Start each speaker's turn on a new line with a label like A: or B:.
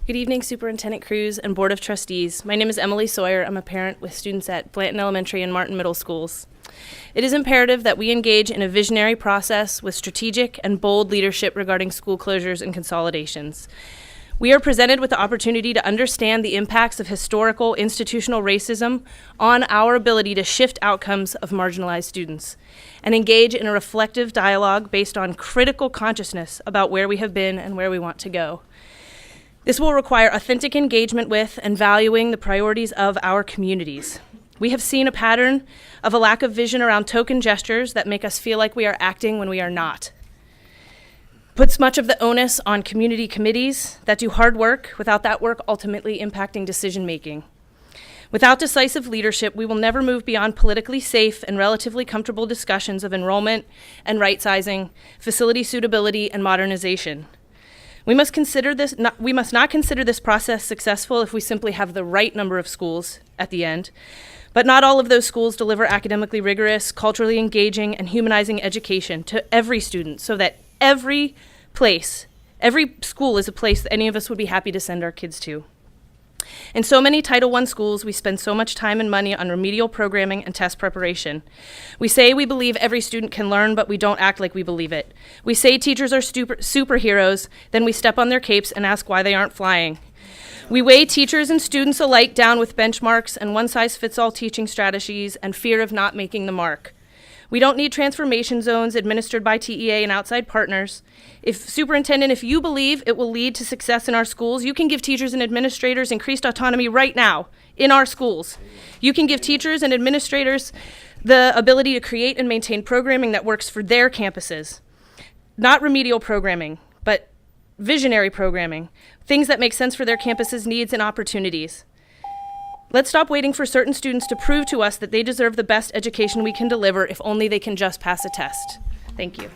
A: Good evening, Superintendent Cruz and Board of Trustees. My name is Emily Sawyer. I'm a parent with students at Blanton Elementary and Martin Middle Schools. It is imperative that we engage in a visionary process with strategic and bold leadership regarding school closures and consolidations. We are presented with the opportunity to understand the impacts of historical institutional racism on our ability to shift outcomes of marginalized students and engage in a reflective dialogue based on critical consciousness about where we have been and where we want to go. This will require authentic engagement with and valuing the priorities of our communities. We have seen a pattern of a lack of vision around token gestures that make us feel like we are acting when we are not. Puts much of the onus on community committees that do hard work without that work ultimately impacting decision-making. Without decisive leadership, we will never move beyond politically safe and relatively comfortable discussions of enrollment and right-sizing, facility suitability, and modernization. We must not consider this process successful if we simply have the right number of schools at the end, but not all of those schools deliver academically rigorous, culturally engaging, and humanizing education to every student so that every school is a place that any of us would be happy to send our kids to. In so many Title I schools, we spend so much time and money on remedial programming and test preparation. We say we believe every student can learn, but we don't act like we believe it. We say teachers are superheroes, then we step on their capes and ask why they aren't flying. We weigh teachers and students alike down with benchmarks and one-size-fits-all teaching strategies and fear of not making the mark. We don't need transformation zones administered by TEA and outside partners. Superintendent, if you believe it will lead to success in our schools, you can give teachers and administrators increased autonomy right now in our schools. You can give teachers and administrators the ability to create and maintain programming that works for their campuses. Not remedial programming, but visionary programming, things that make sense for their campuses' needs and opportunities. Let's stop waiting for certain students to prove to us that they deserve the best education we can deliver if only they can just pass a test. Thank you.